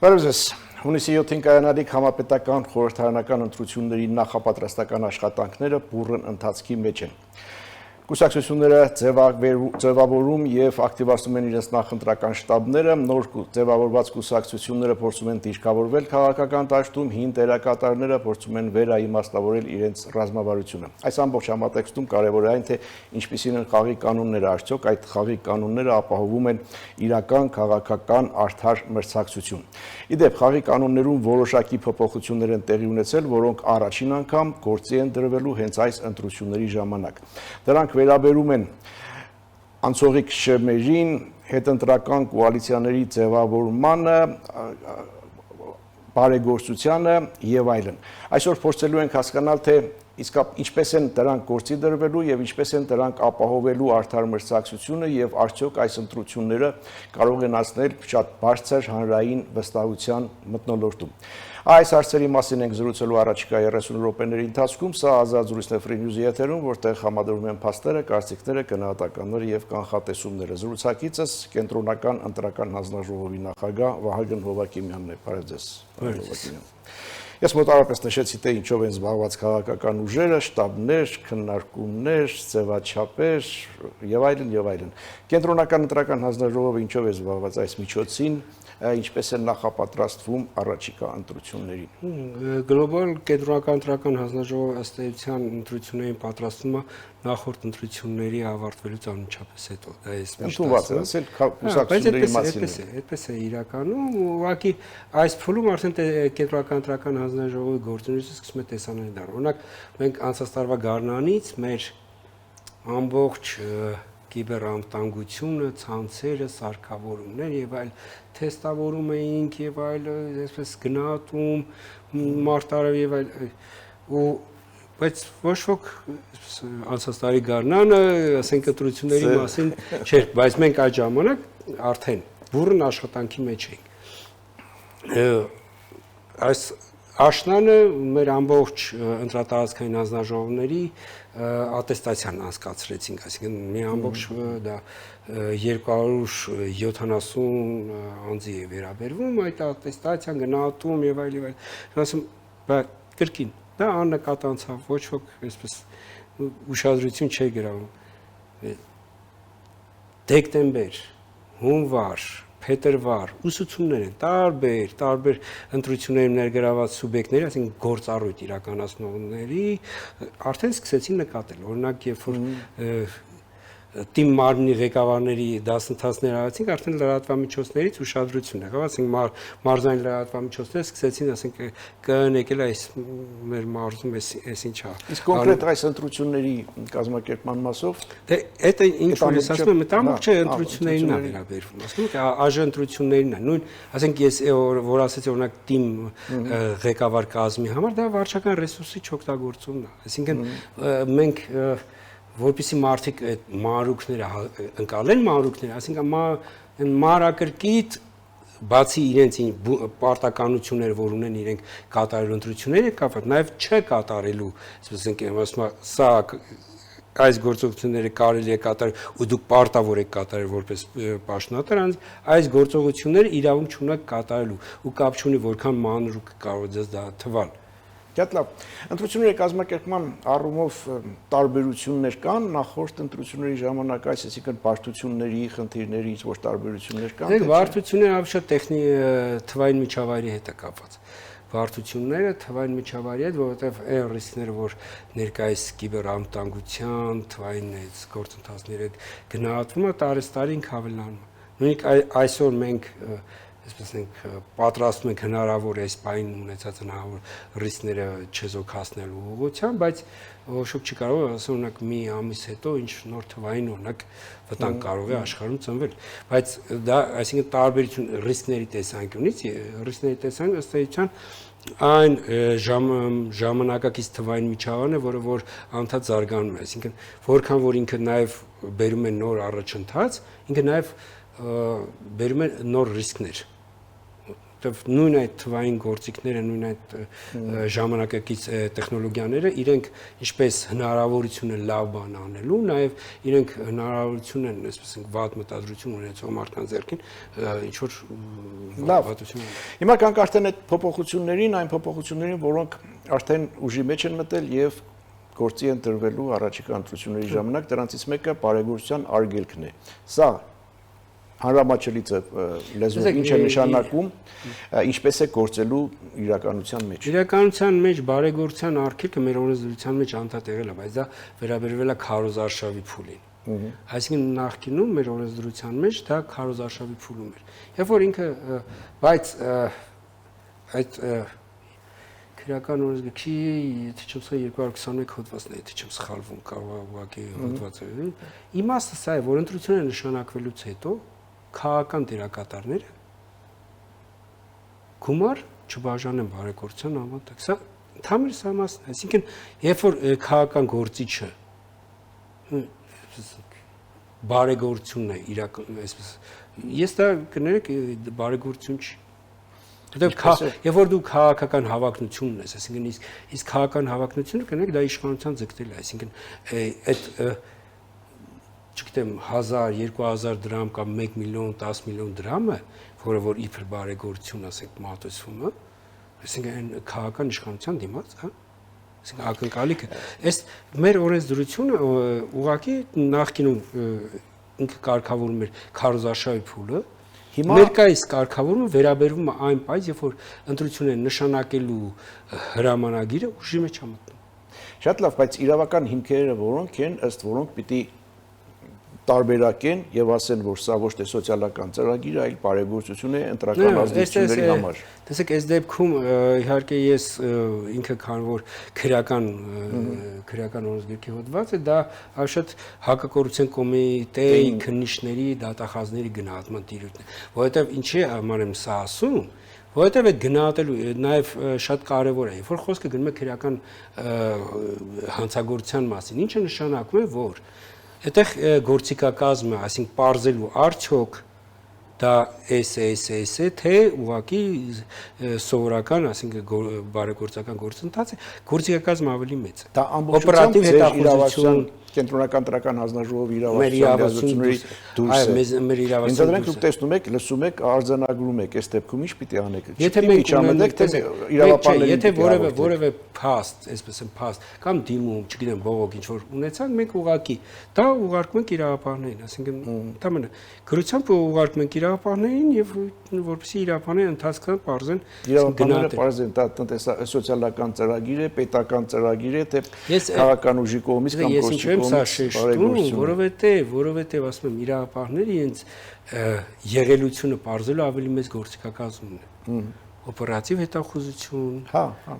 Բարոյս, հունիսի 7-ին կայանալիք համապետական խորհրդարանական ընտրությունների նախապատրաստական աշխատանքները բուռն ընթացքի մեջ են։ Կուսակցությունները ձևավորում և ակտիվացնում են իրենց նախընտրական շտաբները, նոր ձևավորված կուսակցությունները փորձում են դիրքավորվել քաղաքական դաշտում, հին դերակատարները փորձում են վերաիմաստավորել իրենց ռազմավարությունը։ Այս ամբողջ համատեքստում կարևոր է այն, թե ինչպիսին են խաղի կանոնները, արդյոք այդ խաղի կանոնները ապահովում են իրական քաղաքական արդար մրցակցություն։ Իդեպ, խաղի կանոններում որոշակի փոփոխություններ են տեղի ունեցել, որոնք առաջին անգամ գործի են դրվելու հենց այս ընտրությունների ժամանակ։ Դրանք վերաբերում են անցողիկ շեմերին, հետընտրական կոալիցիաների ձևավորմանը, բարեգործությանը եւ այլն։ Այսօր փորձելու ենք հասկանալ, թե իսկապես ինչպես են դրանք գործի դրվելու եւ ինչպես են դրանք ապահովելու արդար մրցակցությունը եւ արդյոք այս ընտրությունները կարող են հասնել շատ բարձր հանրային վստահության մթնոլորտում։ Այս հարցերի մասին ենք զրուցելու առաջիկա 30 րոպեների ընթացքում, սա ազատ զրույցն է Free News-ի եթերում, որտեղ համադրում են փաստերը, կարծիքները, գնահատականները եւ կանխատեսումները։ Զրուցակիցս կենտրոնական ընտրական հանձնաժողովի նախագահ Վահագն Հովակիմյանն է։ Բարև ձեզ, պարոն Հովակիմյան։ Ես մոտավորապես նշեցի, թե ինչով են զբաղված քաղաքական ուժերը, շտաբներ, քննարկումներ, ձևաչափեր եւ այլն եւ այլն։ Կենտրոնական ընտրական հանձնաժողովը ինչով է զբաղված այս միջոցին, ինչպես են նախապատրաստվում առաջիկա ընտրություններին։ Գլոբալ կենտրոնական ընտրական հանձնաժողովը ըստ էության ընտրություններին պատրաստվում է նախորդ ընտրությունների ավարտվելուց անմիջապես հետո։ Դա էս ընդունված է, ասել կուսակցությունների մասին։ Այդպես է իրականում, ուղղակի այս փուլում արդեն կենտրոնական ընտրական հանձնաժողովի գործունեությունը սկսում է տեսանելի դառնալ։ Օրինակ, մենք անցած տարվա գարնանից մեր ամբողջ կիբերամտանգությունը, ցանցերը, սարքավորումներ եւ այլ թեստավորում էինք եւ այլ, այսպես գնահատում, մարտարավ եւ այլ բայց ոչ ոք անցած տարի գարնանը, ասենք ընտրությունների մասին չէր, բայց մենք այդ ժամանակ արդեն բուռն աշխատանքի մեջ էինք։ Այս աշնանը մեր ամբողջ ընտրատարածքային հանձնաժողովների ատեստացիան անցկացրեցինք, այսինքն մի ամբողջ դա 270 անձի է վերաբերվում այդ ատեստացիան, գնահատում եւ այլ եւ այլ։ Ասում, բայց կրկին դա աննկատ անցավ, ոչ ոք այսպես ուշադրություն չի գրավում։ Դեկտեմբեր, հունվար, փետրվար ուսուցումներ են տարբեր ընտրություններում ներգրաված սուբյեկտների, այսինքն գործառույթ իրականացնողների արդեն սկսեցին նկատել։ Օրինակ, երբ որ թիմ մարմնի ղեկավարների դասընթացներ արեցինք, արդեն լրատվամիջոցներից ուշադրություն եղավ, ասենք մարզային լրատվամիջոցները սկսեցին, ասենք ԿԸՆ եկել այս մեր մարզում էս ինչ է։ Իսկ կոնկրետ այս ընտրությունների կազմակերպման մասով դե դա ինչ որ ես ասում եմ, մտամուղ չէ ընտրություններին է վերաբերվում, ասում եք ԱԺ ընտրություններին է։ Նույն, ասենք ես որ ասեցի օրինակ թիմ ղեկավար կազմի համար դա վարչական ռեսուրսի չօգտագործումն է։ Այսինքն մենք որպեսզի մարդիկ այդ մանրուքները ընկալեն մանրուքները, այսինքն մանրակրկիտ բացի իրենց պարտականությունները, որ ունեն իրենք կատարելու ընտրությունների կապված, նաև չկատարելու, ասենք ասում սա այս գործողությունները կարելի է կատարել ու դուք պարտավոր եք կատարել որպես պաշտոնատար, այս գործողությունները իրավունք չունեք կատարելու ու կապ չունի որքան մանրուք կարող է դա թվալ։ Շատ լավ։ Ընտրությունների կազմակերպման առումով տարբերություններ կան նախորդ ընտրությունների ժամանակ, այսինքն բարդությունների, խնդիրների ինչ-որ տարբերություններ կան։ Դե բարդությունները ավելի շատ թվային միջավայրի հետ է կապված։ Բարդությունները թվային միջավայրի հետ, որովհետև այն ռիսկները, որ ներկայիս կիբերամտանգության, թվային գործընթացների հետ գնահատվում է, տարեստարի ավելանում։ Նույնիսկ այսօր մենք այսպես ենք պատրաստում ենք հնարավոր այս պայն ունեցած հնարավոր ռիսկները չեզոքացնելու ուղղությամբ, բայց ոչ ոք չի կարող ասել օրինակ մի ամիս հետո ինչ նոր թվային օրինակ վտանգ կարող է աշխարհում ծնվել, բայց դա այսինքն տարբերություն ռիսկների տեսանկյունից, ռիսկների տեսանկյունից ըստ էության այն ժամանակակից թվային միջավայրն է, որը որ անդադ զարգանում է, այսինքն որքան որ ինքը նաև բերում է նոր առաջընթաց, ինքը նաև բերում է նոր ռիսկներ։ որտեվ նույն այդ թվային գործիքները, նույն այդ ժամանակակից տեխնոլոգիաները իրենք ինչպես հնարավորություն են լավ բան անելու, նաև իրենք հնարավորություն են, այսպես ասենք, վատ մտադրություն ունեցող մարդկանց ձեռքին ինչ որ վատություն։ Հիմա կանք արդեն այդ փոփոխություններին, այն փոփոխություններին, որոնք արդեն ուժի մեջ են մտել եւ գործի են տրվելու առաջիկա ընտրությունների ժամանակ, դրանցից մեկը բարեգործության արգելքն է։ Սա հանրամատչելից լեզվով ինչ է նշանակում, ինչպես է գործելու իրականության մեջ։ Իրականության մեջ բարեգործության արգելքը մեր օրենսդրության մեջ անդադար եղել է, բայց դա վերաբերվել է քարոզարշավի փուլին։ Այսինքն նախկինում մեր օրենսդրության մեջ դա քարոզարշավի փուլում էր։ Երբ որ ինքը բայց այդ քրեական օրենսգրքի, եթե չեմ սխալվում 221 հոդվածն է, եթե չեմ սխալվում, կարող է ուղղակի հոդվածը։ Իմաստը սա է, որ ընտրությունները նշանակվելուց հետո քաղաքական դերակատարները գումար չբաժանեն բարեգործության անվտանգ։ Սա ընդհանուր սահմանն է, այսինքն երբ որ քաղաքական գործիչը բարեգործությունն է իրական, այսպես ես դա կներեք բարեգործություն չի։ Երբ որ դու քաղաքական հավակնություն ունես, այսինքն իսկ քաղաքական հավակնությունը կներեք դա իշխանության ձգտել է, այսինքն այդ չգիտեմ 1000-2000 դրամ կամ 1 միլիոն 10 միլիոն դրամը, որը որ իբր բարեգործություն ասենք մատուցվում է, այսինքն այն քաղաքական իշխանության դիմաց, հա, այսինքն ակնկալիքը, այս մեր օրենսդրությունը ուղղակի նախկինում ինքը կարգավորում էր քարոզարշավի փուլը, ներկայիս կարգավորումը վերաբերվում է այն պայծ, երբ որ ընտրությունները նշանակելու հրամանագիրը ուժի մեջ է մտնում։ Շատ լավ, բայց իրավական հիմքերը որոնք են, ըստ որոնք պիտի տարբերակեն եւ ասեն, որ սա ոչ թե սոցիալական ծրագիր, այլ բարեգործություն է ընտրական ազդեցությունների համար։ Տեսեք, այս դեպքում իհարկե ես ինքը քան որ քրեական օրենսգրքի հոդված է, դա շատ հակակոռուպցիոն կոմիտեի քննիչների, դատախազների գնահատման տիրույթն է, որովհետեւ ինչի համար եմ սա ասում, որովհետեւ այդ գնահատելու նաեւ շատ կարեւոր է, երբ որ խոսքը գնում է քրեական հանցագործության մասին, ինչը նշանակում է, որ այդտեղ գործիքակազմը, այսինքն պարզելու արդյոք դա էս է, թե ուղղակի սովորական, այսինքն բարեգործական գործընթաց է, գործիքակազմը ավելի մեծ է։ Դա ամբողջությամբ ձեր իրավասության կենտրոնական տրական հանձնաժողով իրավասությունների դուրս է։ Մեր իրավասության դուրս է։ Դուք տեսնում եք, լսում եք, արձանագրում եք, այս դեպքում ինչ պիտի անեք։ Եթե մենք չամենեք, թե իրավապաններին եթե որևէ փաստ, այսպես են փաստ, կամ դիմում, չգիտեմ, բողոք ինչ որ ունեցանք, մենք ուղղակի դա ուղարկում ենք իրավապաններին, այսինքն ընդամենը գրությամբ ուղարկում ենք իրավապաններին եւ որպեսզի իրավապանները ընթացքան բարձեն իրավապանները բարձեն դա սոցիալական ծրագիր է, պետական ծրագիր է, թե քաղաքական ուժի կողմից կամ գործիքի սա շեշտում, որովհետև ասում եմ իրավապահները իրենց եղելությունը բարձելու ավելի մեծ գործիքակազմ ունեն։ Օպերատիվ հետախուզություն,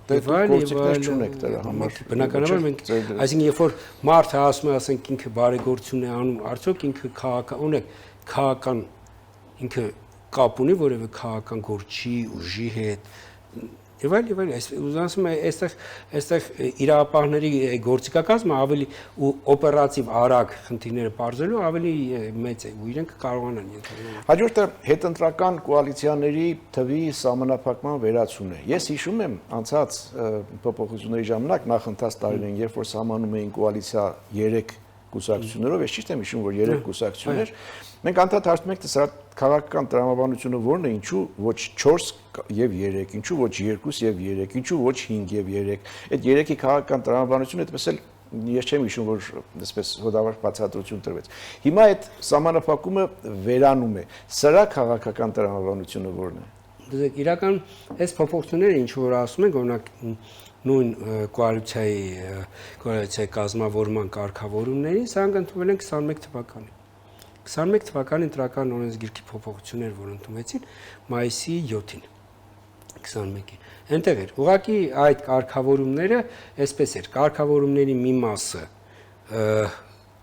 դե գործիքներ չունեք դրա համար։ Բնականաբար մենք, այսինքն երբ որ մարդը ասում է, ասենք ինքը բարեգործություն է անում, արդյոք ինքը քաղաքական ինքը կապ ունի որևէ քաղաքական գործի ուժի հետ եւ այլ, ուզում եմ այստեղ իրավապահների գործիքակազմը ավելի ու օպերատիվ արագ խնդիրները բարձելու ավելի մեծ է ու իրենք կարողանան ենթադրել։ Հաջորդը հետընտրական կոալիցիաների թվի սահմանափակման վերացումն է։ Ես հիշում եմ անցած փոփոխությունների ժամանակ նախընթաց տարիներին, երբ որ սահմանում էին կոալիցիա 3 կուսակցություններով, ես ճիշտ եմ հիշում, որ 3 կուսակցություններ, մենք անդադար հարցնում ենք, թե սա քաղաքական տրամաբանությունը որն է, ինչու ոչ 4 եւ 3, ինչու ոչ 2 եւ 3, ինչու ոչ 5 եւ 3։ Այդ 3-ի քաղաքական տրամաբանությունը այդպես էլ ես չեմ հիշում, որ այսպես հոդավար բացատրություն տրվեց։ Հիմա այդ սահմանափակումը վերանում է։ Սրա քաղաքական տրամաբանությունը որն է։ Դուք իրական այս փոփոխությունները ինչ որ ասում են, օրինակ նույն կոալիցիայի կազմավորման կարգավորումներին, սրանք ընդունվել են 21 թվականին։ 21 թվականին ընտրական օրենսգիրքի փոփոխություններ, որ ընդունվեցին մայիսի 7-ին 21-ին։ Այնտեղ էր։ Ուղղակի այդ կարգավորումները այսպես էր։ Կարգավորումների մի մասը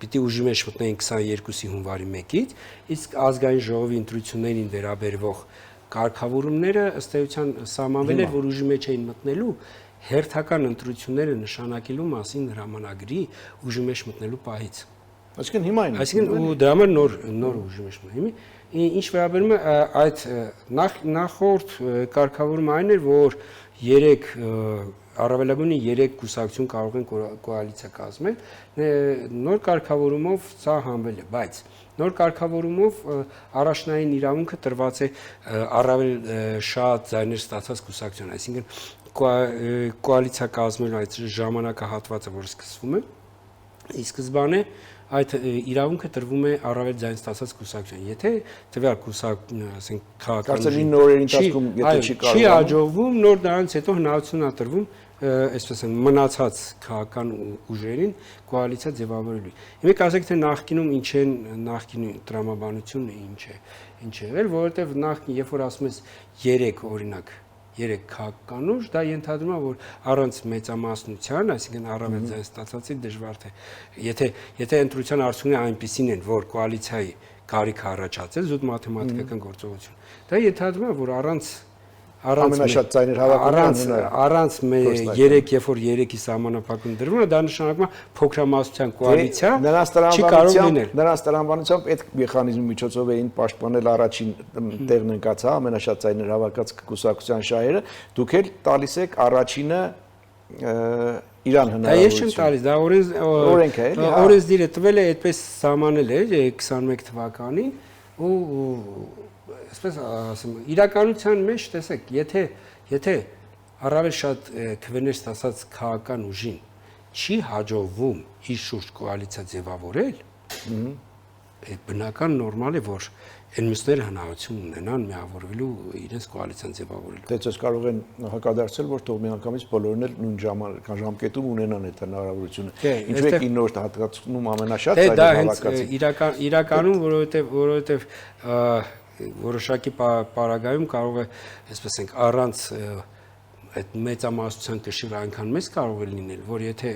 պիտի ուժի մեջ մտնեին 22-ի հունվարի 1-ից, իսկ ազգային ժողովի ընտրություններին վերաբերվող կարգավորումները ըստ էության սահմանվել էր, որ ուժի մեջ էին մտնելու հերթական ընտրությունները նշանակելու մասին հրամանագրի ուժի մեջ մտնելու պահից։ Այսինքն հիմա այն։ Այսինքն ու դրա համար նոր ուժի մեջ մտնի։ Ինչ վերաբերում է այդ նախորդ կարգավորումը այն էր, որ 3 առավելագույնը 3 կուսակցություն կարող են կոալիցիա կազմել, նոր կարգավորումով սա հանվել է, բայց նոր կարգավորումով առաջնային իրավունքը տրված է առավել շատ ձայներ ստացած կուսակցություն, այսինքն կոալիցիա կազմելու այդ ժամանակահատվածը, որ սկսվում է, ի սկզբանե այդ իրավունքը տրվում է առավել ձայն ստացած կուսակցության։ Եթե տվյալ կուսակցություն, ասենք, քաղաքական օրերի ընթացքում եթե չի չի հաջողվում, նոր դրանից հետո հնարավորություն է տրվում, այսպես են մնացած քաղաքական ուժերին կոալիցիա ձևավորելու։ Հիմա կասեք թե նախկինում ինչ են նախկինի տրամաբանությունը ինչ է եղել, որովհետև նախկին երբ որ ասում ես 3 օրինակ 3 քաղաքական ուժ, դա ենթադրում է, որ առանց մեծամասնության, այսինքն առավել ձայն ստացածի դժվար թե եթե ընտրության արդյունքները այնպիսին են, որ կոալիցիայի կարիք առաջացել, զուտ մաթեմատիկական գործողություն։ Դա ենթադրում է, որ առանց ամենաշատ ձայներ հավաքել առանց 3 երբ որ 3-ի սահմանափակում դրվում է, դա նշանակում է փոքրամասնության կոալիցիա չի կարող լինել։ Նրանց տրամաբանությամբ այդ մեխանիզմի միջոցով էին պաշտպանել առաջին տեղն ընկած, հա, ամենաշատ ձայներ հավաքած կուսակցության շահերը, դուք էլ տալիս եք առաջինը իրան հնարավորություն։ Ես չեմ տալիս, դա օրենք է, էլի, հա։ օրենսդիրը տվել է, այդպես սահմանել է 21 թվականին ու այսպես ասեմ, իրականության մեջ տեսեք, եթե առավել շատ քվեներ ստացած քաղաքական ուժին չի հաջողվում իր շուրջ կոալիցիա ձևավորել, այդ բնական նորմալ է, որ այն մյուսները հնարավորություն ունենան միավորվելու իրենց կոալիցիան ձևավորելու։ Դե ցույց կարող են հակադարձել, որ թող միանգամից բոլորն էլ նույն ժամկետում ունենան այդ հնարավորությունը։ Ինչու է 9 օրը հատկացնում ամենաշատ ձայներ հավաքածի։ Իրականում, որովհետև որոշակի պարագայում կարող է, այսպես ենք, առանց այդ մեծամասնության կշիռը այնքան մեծ կարող է լինել, որ եթե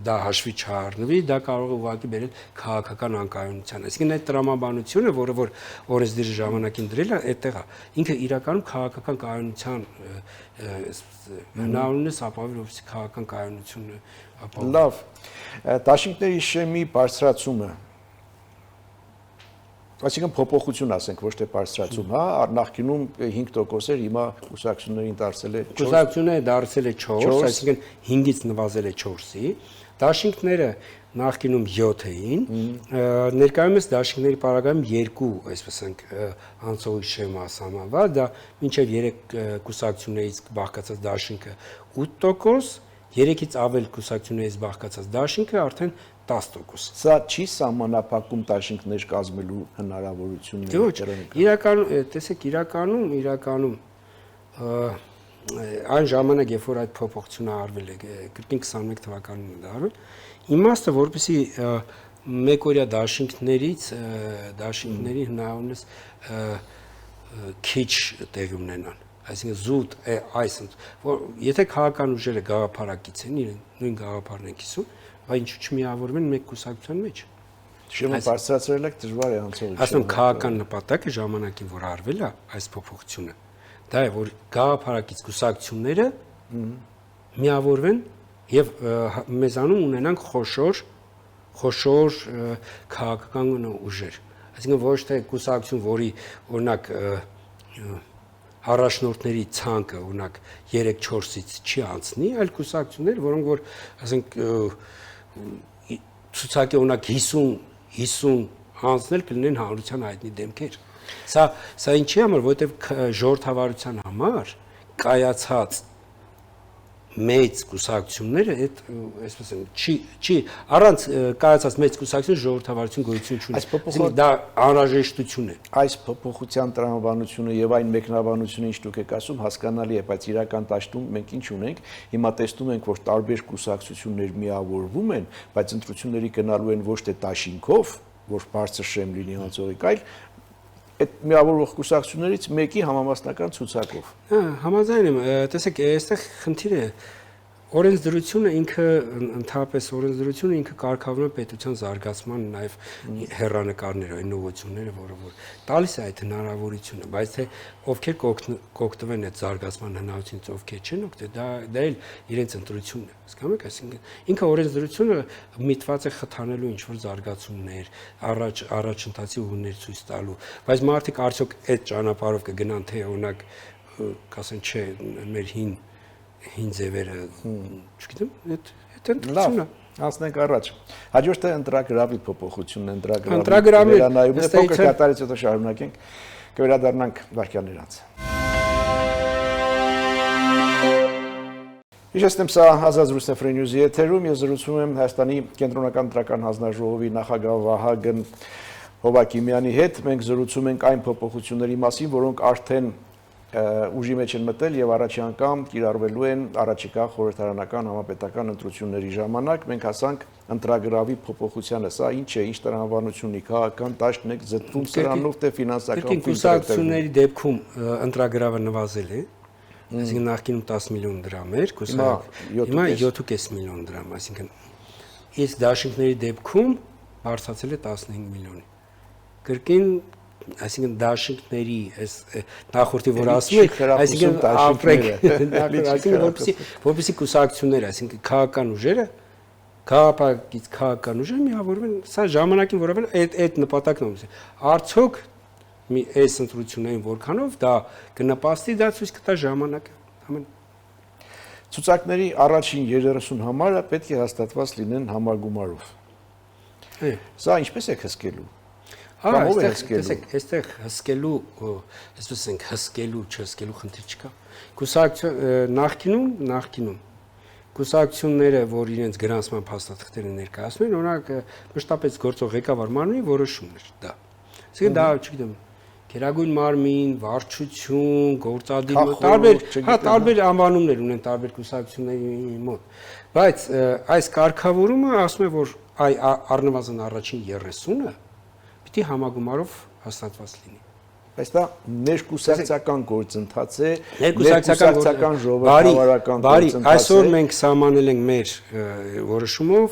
դա հաշվի չառնվի, դա կարող է ուղղակի բերել քաղաքական անկայունության։ Այսինքն այդ տրամաբանությունը, որը որ օրենսդիրը ժամանակին դրել է, այդտեղ է։ Ինքը իրականում քաղաքական կայունության հնարավորինս ապավիլ որպեսզի քաղաքական կայունությունը ապահովի։ Լավ, դաշինքների շեմի բարձրացումը, այսինքն փոփոխություն ասենք, ոչ թե բարձրացում, հա, նախկինում 5% էր, հիմա կուսակցություններին դարձել է 4%։ Կուսակցությունները դարձել է 4, այսինքն 5-ից նվազել է 4-ի։ Դաշինքները նախկինում 7 էին, ներկայումս դաշինքների պարագայում 2, այսպես ենք, անցողի շեմա սահմանված, դա մինչև 3 կուսակցություններից բաղկացած դաշինքը 8%, 3-ից ավել կուսակցություններից բաղկացած դաշինքը արդեն 10%։ Սա չի սահմանափակում դաշինքներ կազմելու հնարավորությունները։ Ոչ, իրականում, տեսեք, իրականում այն ժամանակ, երբ որ այդ փոփոխությունը արվել է, կրկին 21 թվականին է արվել, իմաստը, որպեսզի մեկօրյա դաշինքների հնարավորինս քիչ տեղի ունենան, այսինքն զուտ որ եթե քաղաքական ուժերը գաղափարակից են, իրեն նույն գաղափարն են կիսում, բայց ինչու չմիավորվեն մեկ կուսակցության մեջ։ Շեմը բարձրացրել եք դժվար է անցողի։ Ասում քաղաքական նպատակը ժամանակին որ արվել է այս փոփոխությունը, դա է որ գաղափարակից կուսակցությունները միավորվեն եւ մեզանում ունենանք խոշոր քաղաքական ուժեր։ Այսինքն ոչ թե կուսակցություն, որի օրինակ առաջնորդների ցանկը օրինակ 3-4-ից չի անցնի, այլ կուսակցություններ, որոնք որ ասենք ցուցակի օրինակ 50 անցնել կլինեն հանրության հայտնի դեմքեր։ Սա ինչի համար, որովհետև ժողովրդավարության համար կայացած մեծ կուսակցությունները այդ այսպես են չի առանց կայացած մեծ կուսակցություն ժողովրդավարություն գոյություն չունի։ Այսինքն դա անհրաժեշտություն է։ Այս փոփոխության տրամաբանությունը եւ այն մեկնաբանությունը, ինչ դուք եք ասում, հասկանալի է, բայց իրական դաշտում մենք ինչ ունենք, հիմա տեսնում ենք, որ տարբեր կուսակցություններ միավորվում են, բայց ընտրությունների գնալու են ոչ թե դաշինքով, որ բարձր շեմ լինի հանցողիկ, այլ այդ միավորող կուսակցություններից մեկի համամասնական ցուցակով։ Համաձայն եմ, տեսեք, այստեղ խնդիրը Օրենսդրությունը ինքը ընդհանրապես օրենսդրությունը ինքը կարգավորում է պետության զարգացման նաև հեռանկարները, այն ուղղությունները, որը տալիս է այդ հնարավորությունը, բայց թե ովքեր կօգտվեն այդ զարգացման հնարավորությունից, ովքեր չեն օգտվել, դա էլ իրենց ընտրությունն է։ Հասկանում եք, այսինքն ինքը օրենսդրությունը միտված է խթանելու ինչ-որ զարգացումներ, առաջընթացի ուղիներ ցույց տալու, բայց մարդիկ արդյոք այդ ճանապարհով կգնան, թե օրինակ, կասեն, չէ, մեր հին ձևերը, չգիտեմ, այդ ընտրությունն է։ Անցնենք առաջ։ Հաջորդը ընտրագրավի փոփոխությունն է, ընտրագրավի վերանայումն է, փոքր կատարից հետո շարունակենք, կվերադառնանք վարքյաններ անց։ Հիշեցնեմ, սա Ազատ Ռուսնեֆրի նյուզի եթերում, ես զրուցում եմ Հայաստանի կենտրոնական ընտրական հանձնաժողովի նախագահ Վահագն Հովակիմյանի հետ, մենք զրուցում ենք այն փոփոխությունների մասին, որոնք արդեն ուժի մեջ են մտել եւ առաջի անգամ կիրառվելու են առաջիկա խորհրդարանական համապետական ընտրությունների ժամանակ։ Մենք հասանք ընտրագրավի փոփոխությանը։ Սա ինչ է, ինչ տրամաբանություն ունի, քաղաքական դաշտն է զտվում սրանով թե ֆինանսական կուսակցությունների դեպքում ընտրագրավը նվազել է։ Այսինքն նախկինում 10 միլիոն դրամ էր, հիմա 7.5 միլիոն դրամ, այսինքն իսկ դաշինքների դեպքում բարձրացել է 15 միլիոնի։ Կրկին, այսինքն դաշինքների այս նախորդի որ ասում եք, այսինքն ապրեք, որպեսզի կուսակցությունները, այսինքն քաղաքական ուժերը, քաղաքական ուժերը միավորվեն, սա ժամանակին որովհետև այդ նպատակն է։ Արդյոք այս ընտրություններին որքանով դա կնպաստի, դա ցույց կտա ժամանակը։ Ցուցակների առաջին 30 համարը պետք է հաստատված լինեն համագումարով։ Սա ինչպես է հսկելու։ Տեսեք, այստեղ հսկելու, այսպես ենք, հսկելու, չհսկելու խնդիր չկա։ Նախկինում կուսակցությունները, որ իրենց գրանցման փաստաթղթերը ներկայացնում են, օրինակ մշտապես գործող ղեկավար մարմնի որոշումն էր դա։ Այսինքն դա, չգիտեմ, Գերագույն մարմին, վարչություն, գործադիր, տարբեր անվանումներ ունեն տարբեր կուսակցությունների մոտ։ Բայց այս կարգավորումը ասում է, որ առնվազն առաջին 30-ը պիտի համագումարով հաստատված լինի։ Բայց դա ներկուսակցական գործընթաց է, ներկուսակցական ժողովրդավարական գործընթաց է։ Այսօր մենք սահմանել ենք մեր որոշումով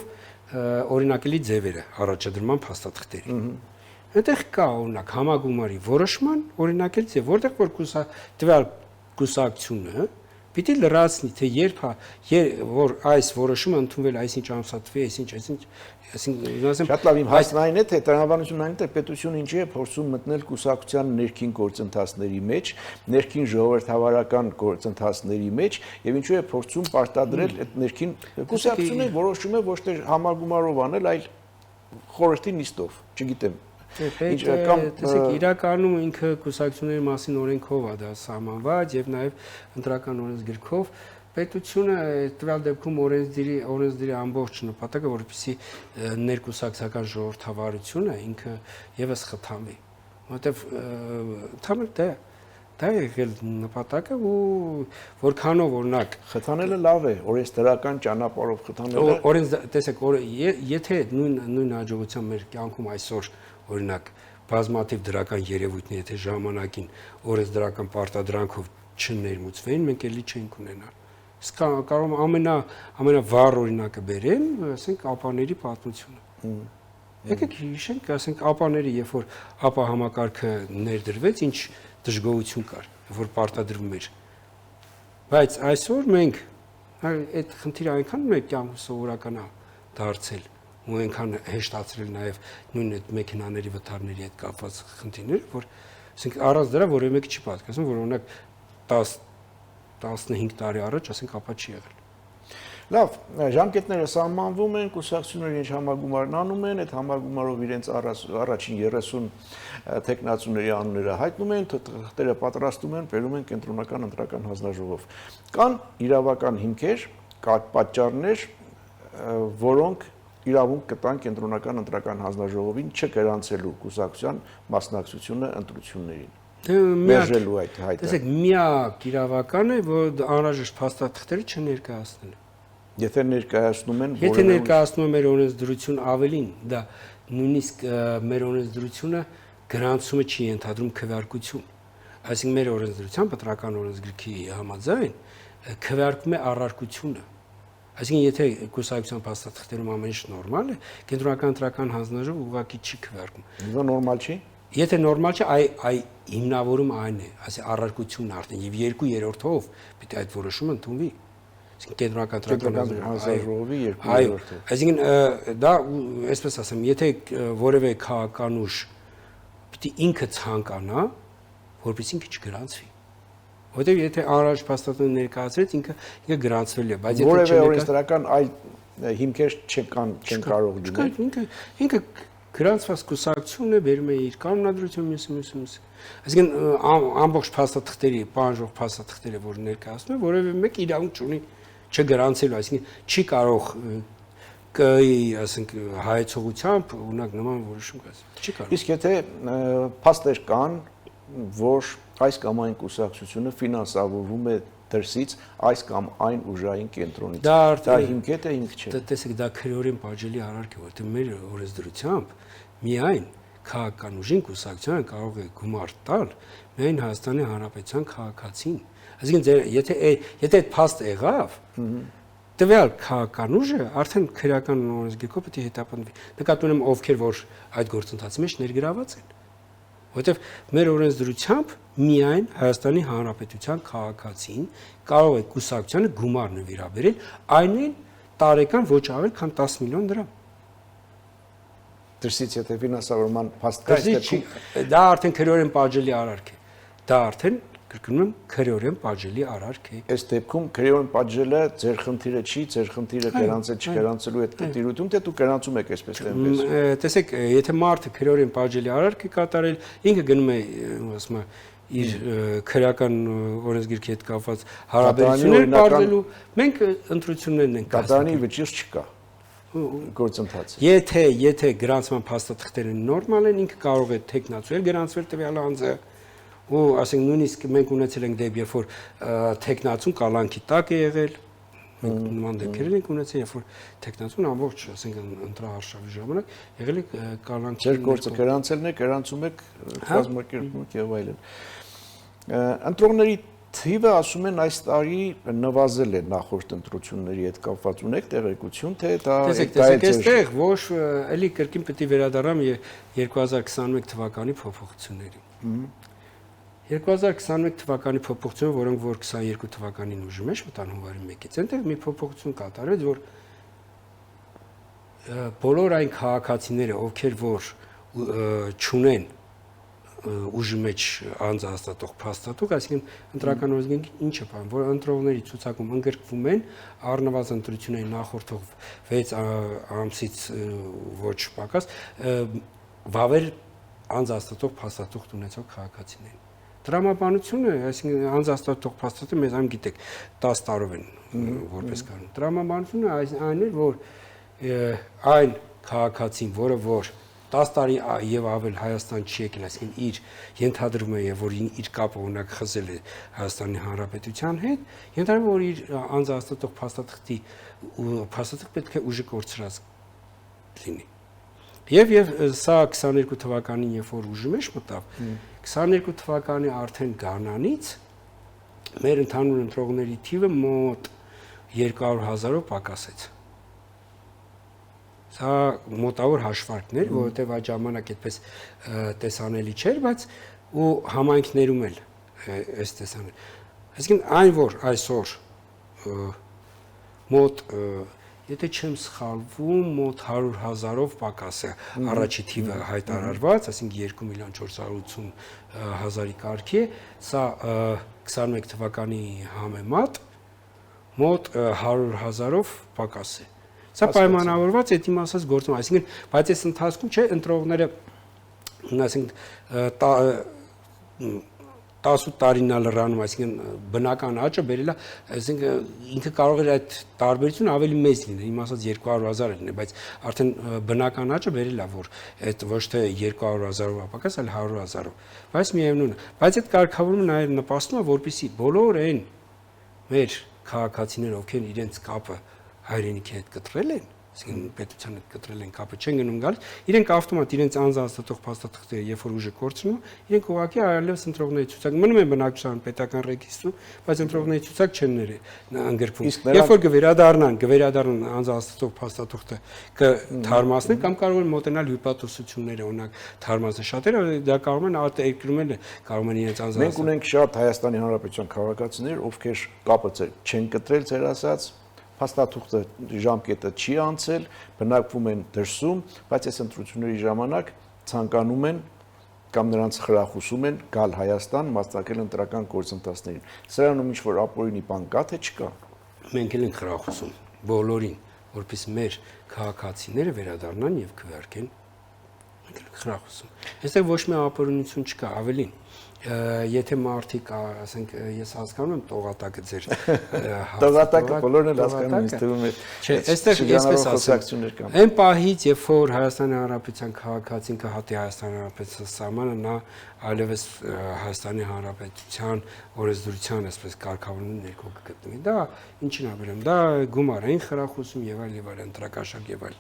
օրինակելի ձևերը առաջադրման փաստաթղթերի։ Այդտեղ կա օրինակ համագումարի որոշման օրինակել ձև, որտեղ որ տվյալ կուսակցությունը պիտի լրացնի, թե երբ որ այս որոշումը ընդունվել, այսինչ ամսաթվի, այսինչ, շատ լավ, իմ հարցն այն է, թե տրամաբանությունն այն է, թե պետությունը ինչի է փորձում մտնել կուսակցության ներքին գործընթացների մեջ, ներքին ժողովրդավարական գործընթացների մեջ, եւ ինչու է փորձում պարտադրել այդ ներքին կուսակցությունը որոշումը ոչ թե համագումարով անել, այլ խորհրդի նիստով, չգիտեմ։ Տեսեք, իրականում ինքը կուսակցությունների մասին օրենքով է դա սահմանված եւ նաեւ ընտրական օրենսգրքով պետությունը տվյալ դեպքում օրենսդիրի ամբողջ նպատակը, որպեսզի ներկուսակցական ժողովրդավարությունը ինքը եւս խթանվի, որովհետեւ դա է եղել նպատակը ու որքանով օրինակ խթանելը լավ է, օրենսդրական ճանապարհով խթանելը։ Տեսեք, եթե նույն հաջողության մեր կյանքում այսօր օրինակ բազմաթիվ դրական երևույթներ, եթե ժամանակին օրենսդրական պարտադրանքով չներմուծվեին, մենք էլի չենք ունենալ։ Իսկ կարող ամենավառ օրինակը բերեմ, ասենք ապաների պատմությունը։ Եկեք հիշենք, ասենք ապաների, երբ որ ապա համակարգը ներդրվեց, ինչ դժգոհություն կար, որ պարտադրվում էր։ Բայց այսօր մենք այդ խնդիրը այնքան մեր կյանքում սովորական է դարձել, ու այնքան հեշտացրել նաև նույն այդ մեքենաների վթարների հետ կապված խնդիրները, որ ասենք առանց դրա որևէ մեկը չի պատկերացնում, որ օրինակ 10-15 տարի առաջ ասենք ապա չի եղել։ Լավ, ժամկետները սահմանվում են, կուսակցությունները ինչ համագումարն անում են, այդ համագումարով իրենց առաջին 30 տեխնացուների անունները հայտնում են, թղթերը պատրաստում են, բերում են կենտրոնական ընտրական հանձնաժողով։ Կան իրավական հիմքեր, պատճառներ, որոնք իրավունք կտան կենտրոնական ընտրական հանձնաժողովին չգրանցելու կուսակցության մասնակցությունը ընտրություններին։ Մերժելու այդ հայտը։ Տեսեք, միակ իրավական է, որ անհրաժեշտ փաստաթղթերը չներկայացնել։ Եթե ներկայացնում են, եթե ներկայացնում են մեր օրենսդրություն ավելին, դա նույնիսկ մեր օրենսդրությունը գրանցումը չի ենթադրում քվեարկություն։ Այսինքն մեր օրենսդրության պատրական օրենսգրքի համաձայն քվեարկում է առարկությունը։ Այսինքն եթե կուսակցության փաստաթղթերում ամեն ինչ նորմալ է, կենտրոնական ընտրական հանձնաժողովը ուղղակի չի քվեարկում։ Դա նորմալ չի։ Եթե նորմալ չէ, այ հիմնավորում այն է, ասի առարկությունն արդեն եւ 2/3-ով պիտի այդ որոշումը ընդունվի։ Այսինքն կենտրոնական ընտրական հանձնաժողովի 2/3-ով։ Այսինքն դա այսպես ասեմ, եթե որևէ քաղաքական ուժ պիտի ինքը ցանկանա, որպես ինքը չգրանցվի։ Որտեւ եթե անհրաժեշտ փաստաթղթը ներկայացրեց, ինքը գրանցվել է, բայց եթե որևէ օրենսդրական այլ հիմքեր չեն կարող լինել։ Ինքը գրանցված կուսակցությունն է, բերում է իր կանոնադրություն մյուսը։ Այսինքն ամբողջ փաստաթղթերի, պահանջող փաստաթղթերը, որ ներկայացնում է, որևէ մեկ իրավունք չունի չգրանցելու, այսինքն չի կարող ասենք հայեցողությամբ ունակ նման որոշում կայացնել։ Չի կարող։ Իսկ եթե փաստեր կան, որ այս կամ այն կուսակցությունը ֆինանսավորվում է դրսից այս կամ այն ուժային կենտրոնից։ Դա հիմք է, թե հիմք չէ։ Տեսեք, դա քրեորեն բաժելի արարք է, որտեղ մեր օրենսդրությամբ միայն քաղաքական ուժին կուսակցության կարող է գումար տալ միայն Հայաստանի Հանրապետության քաղաքացին։ Այսինքն եթե այդ փաստը եղավ, տվյալ քաղաքական ուժը արդեն քրեական օրենսգիրքով պետք է հետապնդվի։ Նկատի ունեմ ովքեր որ այդ գործընթացի մեջ ներգրաված են։ Որտեվ մեր օրենսդրությամբ միայն Հայաստանի Հանրապետության քաղաքացին կարող է կուսակցությանը գումար նվիրաբերել, այնին տարեկան ոչ ավել քան 10 միլիոն դրամ։ Դրսից եթե ֆինանսավորման փաստ կա, դա արդեն քրեորեն բաժելի արարք է։ Դա արդեն կրկնում եմ քրեորեն բաժելի արարք է։ Այս դեպքում քրեորեն բաժելը ձեր խնդիրը չի, ձեր խնդիրը գրանցել չգրանցելու այդ դիրույթում, թե դու գրանցում եք այսպես թե այնպես։ Տեսեք, եթե մարդը քրեորեն բաժելի արարք է կատարել, ինքը գնում է, ասում եմ, իր քրեական օրենսգիրքի հետ կապված հարաբերություններ բարձելու, մենք ընտրություններն ենք կատարանի վճիռ չկա գործընթաց։ Եթե գրանցման փաստաթղթերը նորմալ են, ինքը կարող է տեխնացուել գրանցվել տվյալ անձը, ու ասենք նույնիսկ մենք ունեցել ենք դեպք, երբ որ տեխնացուն կալանքի տակ է եղել, մենք նման դեպքեր ենք ունեցել, երբ որ տեխնացուն ամբողջ, ասենք ընտրահարշավի ժամանակ եղել է կալանքի։ Ձեր գործը գրանցելն է, գրանցում եք, կազմակերպում եք եւ այլն։ Ընտրողների թիվը ասում են այս տարի նվազել է նախորդ ընտրությունների հետ կապված, ունեք տեղեկություն, թե դա այստեղ ոչ էլի կրկին պետք է վերադառնամ 2021 թվականի փոփոխություններին։ 2021 թվականի փոփոխությունը, որոնք որ 22 թվականին ուժի մեջ մտան հունվարի 1-ից, այնտեղ մի փոփոխություն կատարվեց, որ բոլոր այն քաղաքացիները, ովքեր որ չունեն ուժի մեջ անձը հաստատող փաստաթուղթ, այսինքն ընտրական օրենսգիրքը ինչ է բան, որ ընտրողների ցուցակում ընդգրկվում են առնվազն ընտրությունների նախորդող 6 ամսից ոչ պակաս վավեր անձ հաստատող փաստաթուղթ ունեցող քաղաքացիներին։ Տրամաբանությունը, այսինքն անձ հաստատող փաստաթուղթը մեզ այն գիտեք 10 տարով են որպես կանոն։ Տրամաբանությունը այն է, որ այն քաղաքացին, որը որ 10 տարի եւ ավել Հայաստան չի եկել, այսինքն իր ենթադրվում է եւ որ իր կապը օրինակ խզել է Հայաստանի Հանրապետության հետ, ենթադրվում որ իր անձ հաստատող փաստաթղթի փաստաթղթը պետք է ուժի կորցրած լինի։ Եվ սա 22 թվականին, երբ որ ուժի մեջ մտավ, 22 թվականի արդեն գարնանից մեր ընդհանուր ընտրողների թիվը մոտ 200,000-ով պակասեց։ Սա մոտավոր հաշվարկներ, որովհետև այդ ժամանակ այդպես տեսանելի չէր, բայց ու համայնքներում էլ այս տեսանել։ Այսինքն այն որ այսօր մոտ եթե չեմ սխալվում, մոտ 100,000-ով պակաս է առաջի թիվը հայտարարված, այսինքն 2,480,000-ի կարգի է, սա 21 թվականի համեմատ մոտ 100,000-ով պակաս է։ Սա պայմանավորված է դիմ ասած գործում, այսինքն, բայց այս ընթացքում չէ ընտրողները, այսինքն 18 տարին լրանում, այսինքն բնական աճը բերելա, այսինքն ինքը կարող էր այդ տարբերությունը ավելի մեծ լինել, իմ ասած 200,000 լինել, բայց արդեն բնական աճը բերելա, որ այդ ոչ թե 200,000-ով ապակաս, այլ 100,000-ով։ Բայց միևնույն է, բայց այդ կարգավորումը նաև նպաստում է, որպեսզի բոլոր այն մեր քաղաքացիները, ովքեր իրենց կապը հայրենիքի հետ կտրել են, Այսինքն պետությանը կտրել են կապը չեն գնում գալիս, իրենք ավտոմատ իրենց անձնահաստատող փաստաթղթերը երբ որ ուժը կորցնում, իրենք ուղղակի այլևս ընտրողների ցուցակ մնում են բնակչության պետական ռեգիստրում, բայց ընտրողների ցուցակ չեն ընդգրկվում։ Երբ որ կվերադառնան անձնահաստատող փաստաթղթը կթարմացնեն կամ կարող են մոտենալ հյուպատոսությունները, օրինակ թարմացնել շատերը դա կարող են երկրում են կարող են իրենց անձնահաստատող։ Մենք ունենք շատ Հայաստանի Հանրապետության քաղաքացիներ, ովքեր կապը չեն կտրել ձեր ասած փաստաթուղթը ժամկետը չի անցել, բնակվում են դրսում, բայց այս ընտրությունների ժամանակ ցանկանում են կամ նրանց խրախուսում են գալ Հայաստան, մասնակցել ընտրական գործընթացներին։ Սրանում ինչ որ ապօրինի բան կա թե չկա։ Մենք էլ ենք խրախուսում բոլորին, որպես մեր քաղաքացիները վերադառնան եւ քվեարկեն։ Մենք ենք խրախուսում։ Այստեղ ոչ մի ապօրինություն չկա, ավելին եթե մարդիկ, ասենք, ես հասկանում եմ տողատակը ձեր տողատակը բոլորն էլ հասկանում են, ինձ թվում է։ Չէ, այստեղ այսպես ասեմ, այն պահից, երբ որ Հայաստանի Հանրապետության քաղաքացին կհատի Հայաստանի Հանրապետության սահմանը, նա այլևս Հայաստանի Հանրապետության օրենսդրության, այսպես կարգավորումների ներքո կգտնվի։ Դա ինչին ապրեմ, դա գումարային խրախուսում եւ այլ ընտրակաշառք եւ այլ։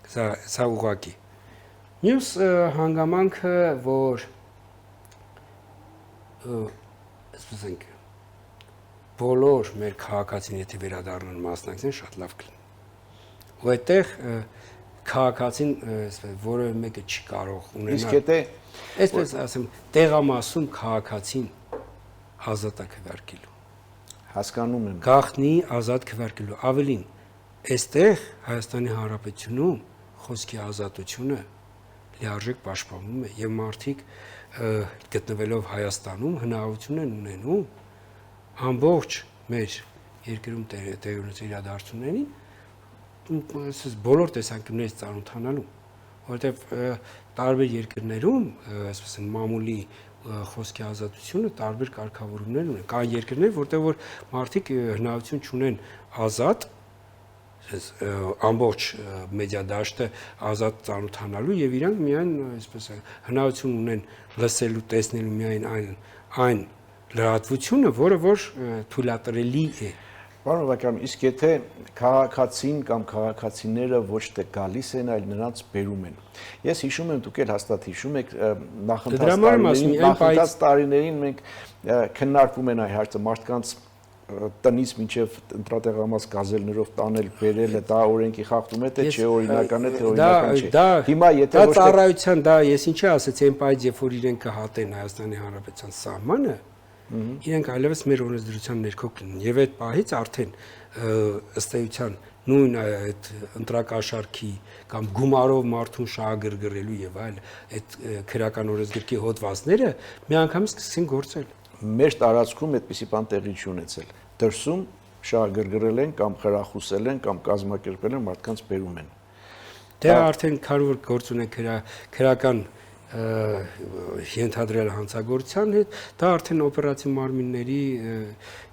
Սա ուղղակի։ Մյուս հանգամանքը, որ այսպես ենք բոլոր մեր քաղաքացիները եթե վերադառնան մասնակցեն շատ լավ կլինի։ Ու այդտեղ քաղաքացին այսպես որևէ մեկը չի կարող ունենալ։ Իսկ եթե այսպես ասեմ տեղամասում քաղաքացին ազատ է քվեարկելու։ Հասկանում եմ։ Գաղտնի ազատ քվեարկելու։ Ավելին, այստեղ Հայաստանի Հանրապետությունում խոսքի ազատությունը լիարժեք պաշտպանվում է եւ մարդիկ գտնվելով Հայաստանում հնարավորություն են ունենում ամբողջ մեր երկրում տեղի ունեցող իրադարձություններին բոլոր տեսանկյուններից ծանոթանալու, որովհետև տարբեր երկրներում, այսպես են մամուլի խոսքի ազատությունը տարբեր կարգավորումներ ունեն։ Կան երկրներ, որտեղ որ մարդիկ հնարավորություն չունեն ազատ ամբողջ մեդիա դաշտը ազատ ծանոթանալու եւ իրանք միայն այսպես հնարավորություն ունեն լսելու, տեսնելու միայն այն լրատվությունը, որը որ թույլատրելի է։ Պարոն Ավակյան, իսկ եթե քաղաքացին կամ քաղաքացիները ոչ թե գալիս են, այլ նրանց բերում են։ Ես հիշում եմ, դուք էլ հաստատ հիշում եք, նախընթաց տարիներին մենք քննարկում են այ հարցը մարդկանց տնից մինչև ընտրատեղամաս գազելներով տանել, բերելը, դա օրենքի խախտում է, թե չէ, օրինական է, թե օրինական չէ։ Հիմա եթե ոչ թե ծառայության, դա ես ինչի ասեցի, այն պայծ, երբ որ իրենք կհատեն Հայաստանի Հանրապետության սահմանը, իրենք այլևս մեր օրենսդրության ներքո կլինեն, եւ այդ պահից արդեն ըստ էության նույն այդ ընտրակաշառքի կամ գումարով մարդուն շահագրգռելու եւ այլ այդ քրեական օրենսգրքի հոդվածները միանգամից սկսեն գործել։ Մեր տարածքում այդպիսի բան տեղի չունեցել։ Դրսում շահագրգռել են կամ խրախուսել են կամ կազմակերպել են մարդկանց բերում են։ Դե արդեն քանի որ գործ ունեն քրեական ենթադրյալ հանցագործության հետ, դա արդեն օպերատիվ մարմինների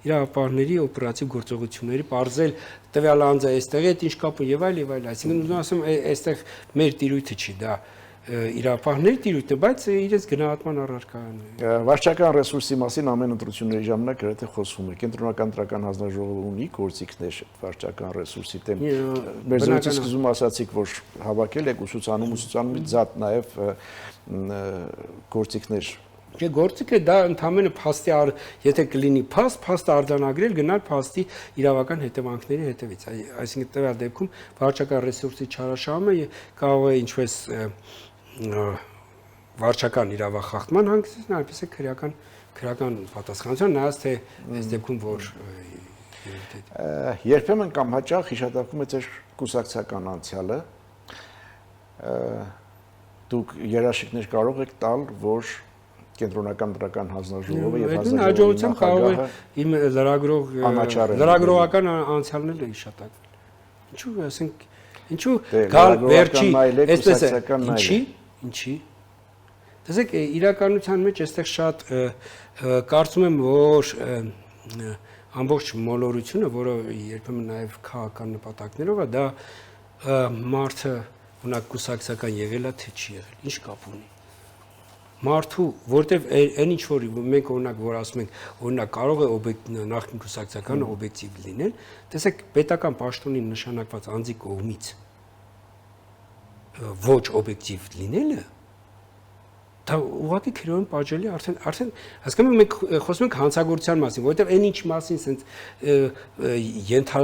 իրավապահների օպերատիվ գործողությունների բարձել տվյալ անձը այստեղ է, ինչ կապ ու եւ այլ, այսինքն ուզում ասեմ, այստեղ մեր տիրույթը չի, դա իրավապահների տիրույթն է, բայց իրենց գնահատման առարկան է։ Վարչական ռեսուրսի մասին ամեն ընտրությունների ժամանակ գրեթե խոսվում է։ Կենտրոնական ընտրական հանձնաժողովը ունի գործիքներ վարչական ռեսուրսի դեմ։ Մեր զրույցի սկզբում ասացիք, որ հավաքել եք ուսուցանումից զատ նաև գործիքներ։ Չէ, գործիքը դա ընդհանրապես փաստի եթե կլինի փաստը արձանագրել, գնալ փաստի իրավական հետևանքների հետևից։ Այսինքն տվյալ դեպքում վարչական ռեսուրսի չարաշահումը կարող է ինչպես վարչական իրավախախտման հանգեցնել, այնպես է քրեական պատասխանատվության, նայած թե այս դեպքում որ երբեմն կամ հաճախ հիշատակվում է ձեր կուսակցական անցյալը, դուք երաշխիքներ կարող եք տալ, որ կենտրոնական ընտրական հանձնաժողովը եւ հաջողությամբ կարող է իմ լրագրողական անցյալն էլ հիշատակվել։ Ինչու, ասենք, ինչու գալ վերջի, այսպես է, ինչի։ Տեսեք, իրականության մեջ այստեղ շատ կարծում եմ, որ ամբողջ մոլորությունը, որը երբեմն նաև քաղաքական նպատակներով է, դա մարդը ունակ կուսակցական եղել է, թե չի եղել, ինչ կապ ունի։ Մարդու, որտեվ այն ինչ որ մենք օրինակ որ ասում ենք, օրինակ կարող է նախկին կուսակցականը օբյեկտիվ լինել, տեսեք, պետական պաշտոնին նշանակված անձի կողմից ոչ օբյեկտիվ լինելը դա ուղղակի քրեոն պատժելի արդեն հասկանում եք մենք խոսում ենք հանցագործության մասին, որովհետև այն ինչ մասին sense ենթա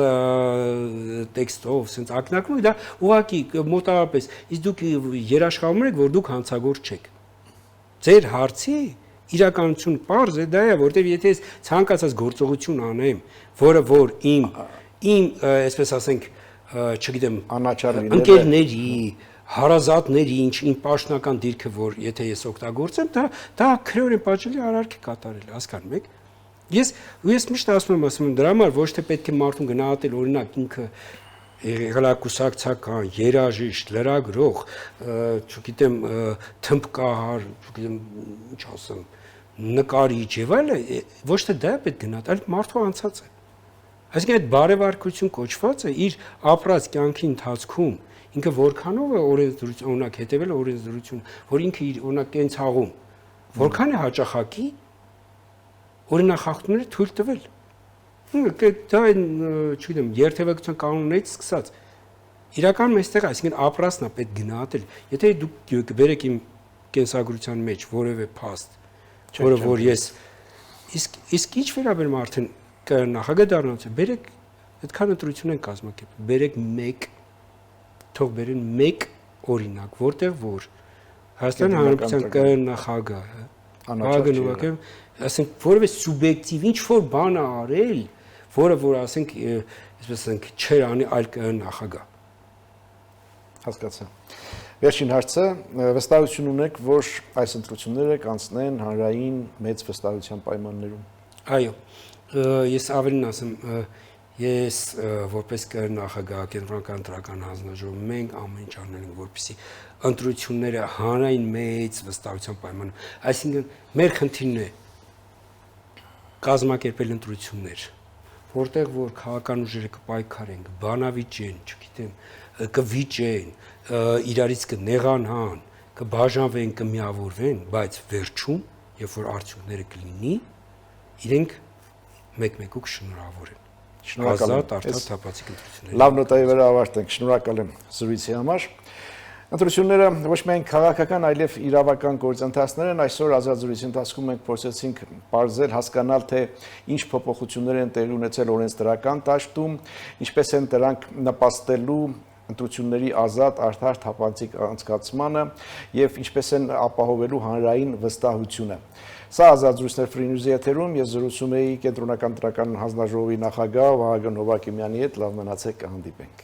տեքստով sense ակնարկում եք դա ուղղակի մոտավորապես իսկ դուք երաշխավորում եք որ դուք հանցագործ չեք։ Ձեր հարցի իրականություն պարզ է դա է, որովհետև եթե ես ցանկացած գործողություն անեմ, որը որ իմ այսպես ասենք, չգիտեմ, ընկերների հարազատների ինչ պաշտոնական դիրքը որ եթե ես օգտագործեմ դա քրեորեն պատժելի արարք է կատարել հասկանում եք ես միշտ ասում եմ դրա համար ոչ թե պետք է մարդուն գնահատել օրինակ ինքը եղելակուսակցական երաժիշտ լրագրող չգիտեմ թմբկահար չգիտեմ ինչ ասեմ նկարիչ եւ այլն ոչ թե դա է պետք գնահատել մարդու անցած է այսինքն այդ բարեվարկություն կոչվածը իր ապրած կյանքի ընթացքում ինքը որքանով է օրենսդրություն օրինակ հետևել օրենսդրություն որ ինքը իր օրինակ կենցաղում որքան է հաճախակի օրինախախտումները թույլ տվել դա չգիտեմ երթևեկության կանոններից սկսած իրականում այստեղ այսինքն ապրածն է պետք գնահատել եթե դուք բերեք իմ կենսագրության մեջ որևէ փաստ որը որ ես իսկ ինչ վերաբերում արդեն նախագահ դառնալուց բերեք այդքան ընտրություն են կազմակերպել բերեք մեկ թող բերեն մեկ օրինակ, որտեղ որ Հայաստանի Հանրապետության նախագահը ագնուակը, ասենք որևէ սուբյեկտիվ ինչ որ բան արել, որը որ ասենք, այսպես ասենք, չեր անի այլ նախագահ։ Հասկացա։ Վերջին հարցը, վստահություն ունեք, որ այս ընտրությունները կանցնեն հանրային մեծ վստահության պայմաններում։ Այո, ես ավելին ասեմ, ես որպես նախագահ կենտրոնական ընտրական հանձնաժողով մենք ամեն ինչ անել ենք որպեսզի ընտրությունները հանրային մեծ վստահության պայմաններում այսինքն մեր խնդիրն է կազմակերպել ընտրություններ որտեղ որ քաղաքական ուժերը կպայքարեն բանավիճեն չգիտեմ կվիճեն իրարից կնեղանան կբաժանվեն կմիավորվեն բայց վերջում երբ որ արդյունքները կլինի իրենք մեկ-մեկուկ շնորհավորեն Լավ նոտայի վրա ավարտենք, շնորհակալ եմ զրույցի համար։ Ընտրությունները ոչ միայն քաղաքական, այլև իրավական գործընթացներ են, այսօր ազատ զրույցի ընթացքում մենք փորձեցինք պարզել, հասկանալ, թե ինչ փոփոխություններ են տեղի ունեցել օրենսդրական դաշտում, ինչպես են դրանք նպաստելու ընտրությունների ազատ, արդար, թափանցիկ անցկացմանը եւ ինչպես են ապահովելու հանրային վստահությունը։ Սա ազատ զրույցներ Free News-ի եթերում ես զրուցում էի կենտրոնական ընտրական հանձնաժողովի նախագահ Վահագն Հովակիմյանի հետ, լավ մնացեք, կհանդիպենք։